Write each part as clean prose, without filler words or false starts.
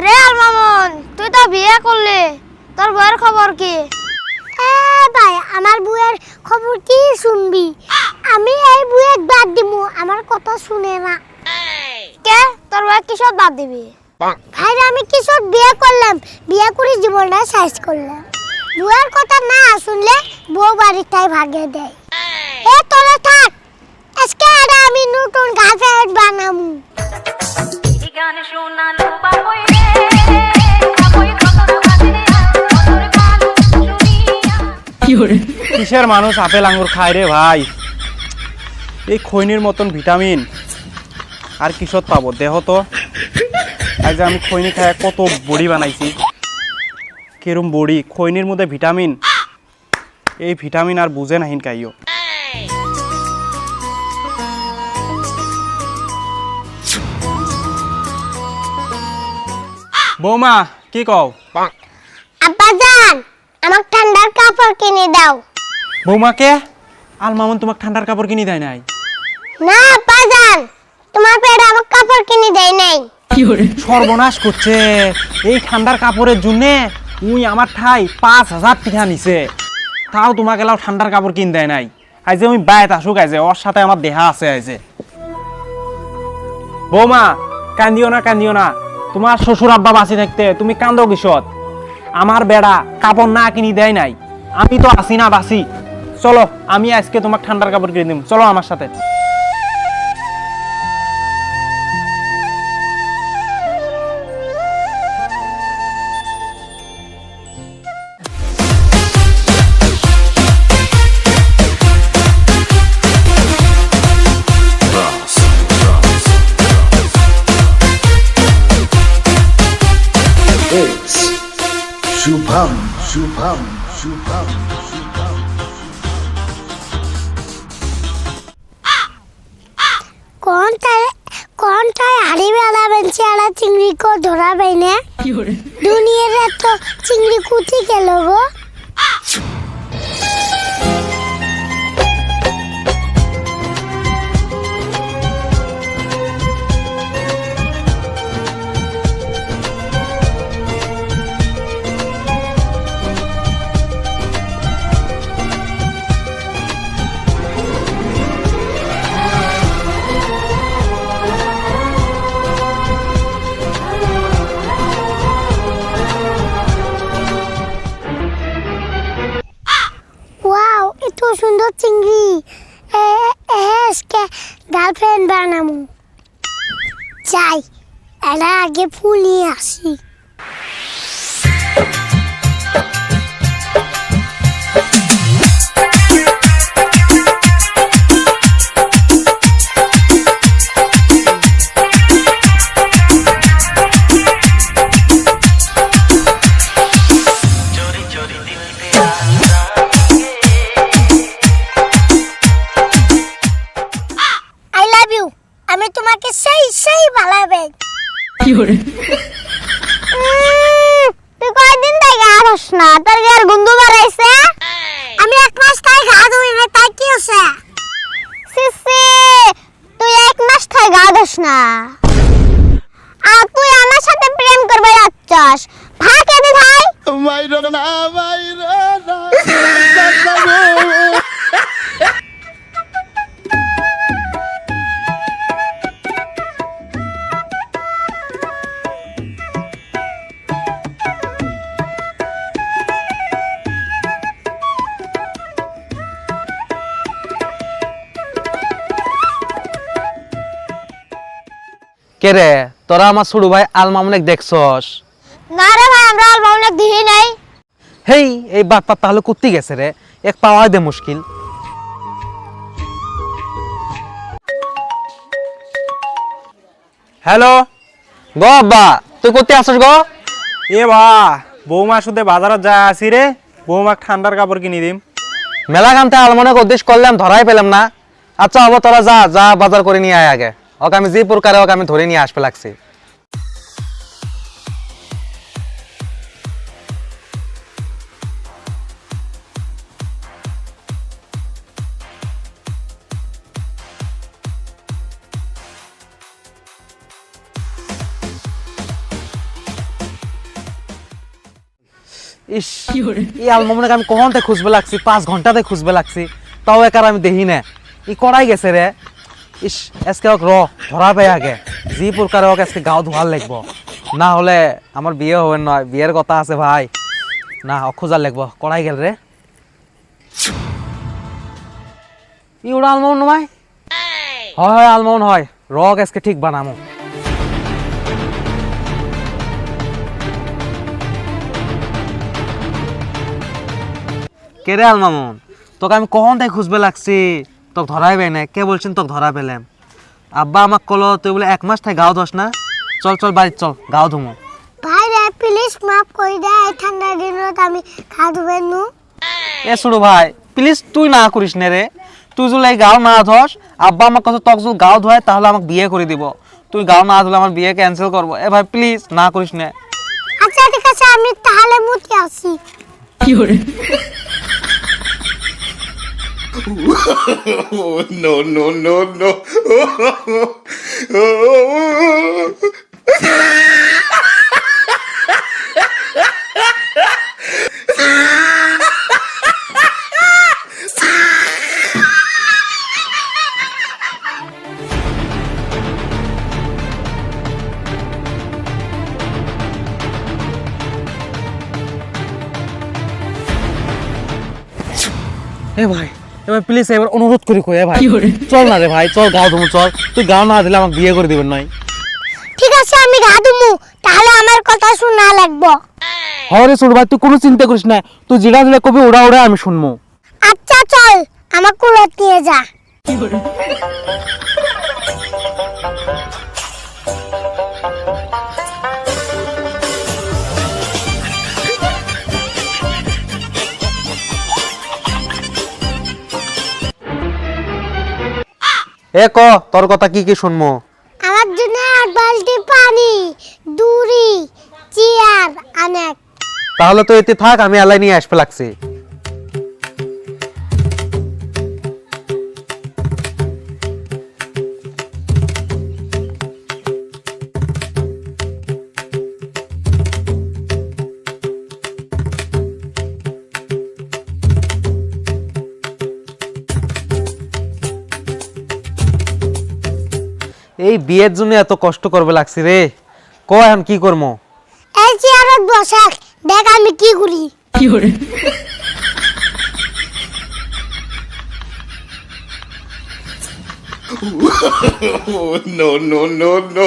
রে আল মামুন, তুই তো বিয়ে করলি, তোর বউয়ের খবর কি? ভাই আমার বউয়ের খবর কি শুনবি? আমি এই বউয়ের বাদ দিমু, আমার কথা শুনে না। কে তোর বউয়ের কিসব বাদ দিবি? ভাই আমি কিসব বিয়ে করলাম, বিয়ে করে জীবনটা শেষ করলাম। বউয়ের কথা না শুনলে বউ বাড়িটাই ভাগে দেয়। এ তোরা থাক, আজকে আর আমি নতুন গার্লফ্রেন্ড বানামু। কিসের মানুষ আপেল আঙ্গুর খায় রে ভাই? এই খৈনির মতন ভিটামিন আর কিসত পাবো দেহ তো। আজ আমি খৈনি খায় কত বড়ি বানাইছি, কেরম বড়ি, খৈনির মধ্যে ভিটামিন, এই ভিটামিন আর বুঝে নাহিন কাইও। বৌমা কি কও? আব্বা জান, আমাকে ঠান্ডার কাপড় কিনে দাও। বৌমাকে আল মামুন তোমাকে ঠান্ডার কাপড় কিনে দেয় নাই? না আব্বা জান, তোমার পেটে আমাকে কাপড় কিনে দেয় নাই। সর্বনাশ করছে, এই ঠান্ডার কাপড়ের জন্য উই আমার ঠাই 5,000 টাকা নিছে, তাও তোমাকে লাও ঠান্ডার কাপড় কিন দেয় নাই। আইজে আমি বাইত আসুক, আইজে ওর সাথে আমার দেহা আছে। আইজে বৌমা কান্দিও না, কান্দিও না, তোমার শ্বশুর আব্বা বাঁচি থাকতে তুমি কান্দো কিসত? আমার বেড়া কাপড় না কিনি দেয় নাই, আমি তো আসি না বাসি। চলো আমি আজকে তোমাকে ঠান্ডার কাপড় কিনে দিম, চলো আমার সাথে। Shubham, Shubham, Shubham, Shubham. কোনটায় হাড়ি বেলাবেন চেয়ারা চিংড়ি কো ধরাবেন না? দুনিয়ার এত চিংড়ি কুতি গেল গো। ওয়াও, এত সুন্দর চিংড়ি, আজকে গার্লফ্রেন্ড বানামু। যাই, এরা আগে ফুল নিয়ে আসি। আমি তোমাকে সেই সেই ভালোবাসি। তুই কয়দিন থেকে আসছ না, তোর গায়ের গন্ধ বাড়াইছে। আমি 1 মাস থেকে গা ধুই না, তাই কি হচ্ছে? সিসি, তুই 1 মাস থেকে গা ধুস না, আর তুই আমার সাথে প্রেম করবে যাচ্ছস। ভাগ এনে ভাই। Mayra na, Mayra na. কে রে, তোরা আমার ছোট ভাই আল মামুনেক দেখছস? না রে ভাই, আমরা আল মামুনের দিহি নাই। হেই, এই বাপ তাহলে কুত্তি গেছে রে, এক পাওয়াই দে মুশকিল। হ্যালো গো আব্বা, তুই কোথায় আসছ গো? এ বা বৌমা শুধু বাজারত যায় আসি রে, বৌমাক ঠান্ডার কাপড় কিনে দিম। মেলা কান্তে আলমনেক উদ্দেশ্য করলাম, ধরাই পেলাম না। আচ্ছা হবো, তোরা যা যা বাজার করে নিয়ে আয় আগে। ওকে আমি যে প্রকারে ওকে আমি ধরে নিয়ে আসবে লাগছি। ইস এই আলমামুনকে আমি কখন থেকে খুঁজবে লাগছি 5 ঘন্টাতে খুঁজবে লাগছি তাও একার আমি দেখি না ই করাই গেছে রে ইস আজকে হোক ধরা পাই আগে যি প্রকারে হোক আজকে গাও ধোয়ার লাগবো না হলে আমার বিয়ে হবে নয় বিয়ের কথা আছে ভাই না খোঁজার লাগবো করাই গেল রে ই ওটা আলমামুন নয় হয় আলমামুন হয় রক আজকে ঠিক বানামো কে রে আলমামুন তোকে আমি কখন থেকে খুঁজবে লাগছি তোকে ধরাই পাই না কে বলছেন তোকে ধরা পেলাম আব্বা আমাকে কলো তুই বলে 1 মাস থেকে গাও ধস না চল চল বাড়ি চল গাও ধুমো ভাই রে প্লিজ মাফ করে দে এই ঠান্ডা দিনত আমি গা ধুবে নু এ ছোট ভাই প্লিজ তুই না করিস না রে তুই যদি এই গাও না ধস আব্বা আমাকে কত তোকে যদি গাও ধোয় তাহলে আমাকে বিয়ে করে দিব তুই গাও না ধুলে আমার বিয়ে ক্যান্সেল করবো এ ভাই প্লিজ না করিস না আচ্ছা ঠিক আছে আমি তাহলে মুতি আসি Oh, no, no, no, no. এ ভাই এবার প্লিজ এবার অনুরোধ করি কই এ ভাই চল না রে ভাই চল গাও ধুমু চল তুই গাও না দিলে আমাকে বিয়ে করে দিবেন নয় ঠিক আছে আমি গা ধুমু তাহলে আমার কথা শোনা লাগবো হরে ছোট ভাই তুই কোনো চিন্তা করিস না তুই যেটা দিলে কবি ওড়া ওড়া আমি শুনবো আচ্ছা চল আমার কুলত নিয়ে যা এ ক তোর কথা কি কি শুনবো আমার জন্য 1 বালতি পানি দূরি চেয়ার অনেক তাহলে তো এতে থাক আমি আলাই নিয়ে আসবে লাগছি এই বিয়ের জন্য এত কষ্ট করবে লাগছি রে ক এখন কি করবো এই চেয়ারত বসাক দেখ আমি কি করি Oh, no, no, no, no.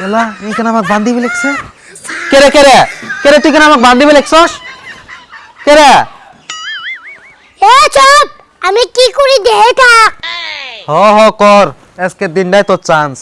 এলা এইখানে আমাকে বান্ধিবে লাগছে কেরে কেরে কেরে তুই কেন আমাকে বান্ধিবে লাগছস কেরে এ চুপ আমি কি করি দেখ থাক হ কর আজকে দিনটাই তোর চান্স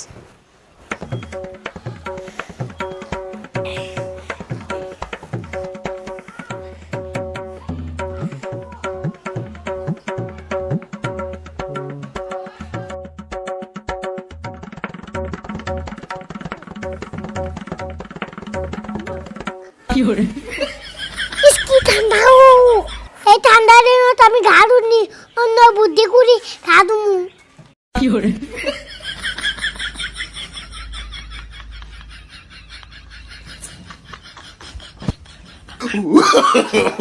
কি ঠান্ডা এই ঠান্ডা দিনত আমি গা ধুনি অন্য বুদ্ধি করি গা ধুমু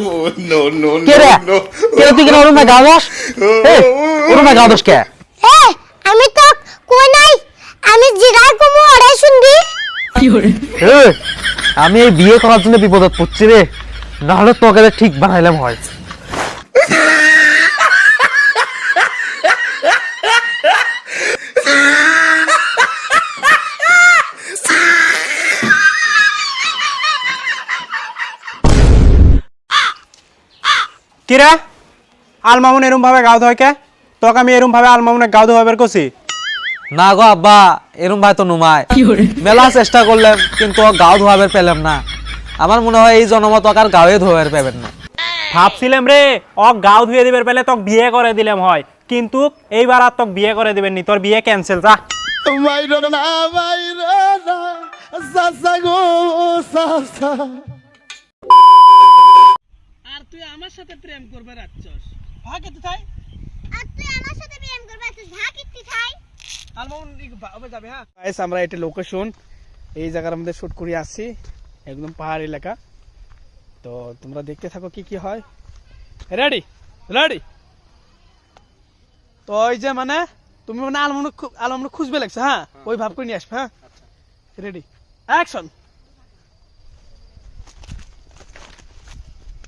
Oh, no, no, কেরে no, no. কেরে তুই কেন ওরমে গাও দোস এ ওরমে গাও দোস কে এ আমি তো কই নাই আমি জিরাই কমু ওরাই শুনবি এ আমি এই বিয়ে করার জন্য বিপদত পড়ছি রে না হলে তোকে ঠিক বানাইলাম হয় কিরা আলমামুন এরম ভাবে গাও ধয় কে তোকে আমি এরম ভাবে আলমামুনে গাও ধোয়াবের কছি না গো আব্বা এরম ভাই তো নুমায় মেলা চেষ্টা করলাম কিন্তু গাও ধোয়াবের পেলাম না আমার মনে হয় এই জন্মত আর গাওয়ে ধোয়াবের পাবেন না ভাবছিলাম রে গাও ধুয়ে দিবার পেলে তোকে বিয়ে করে দিলাম হয় কিন্তু এইবার আর তোকে বিয়ে করে দিবেন নি তোর বিয়ে ক্যান্সেল যা Vayrona, vayrona, sasa go, sasa. আর তুই আমার সাথে প্রেম করবে রাখছস ভাগে তো তাই আর তুই আমার সাথে প্রেম করবে তুই গাইস আমরা এটা লোকেশন এই জায়গার মধ্যে শুট করে আসছি একদম পাহাড় এলাকা তো তোমরা দেখতে থাকো কি কি হয় রেডি রেডি তো ওই যে মানে তুমি মানে আলমনে খুঁজবে লাগছে হ্যাঁ ওই ভাব করে নিয়ে আসবে হ্যাঁ রেডি অ্যাকশন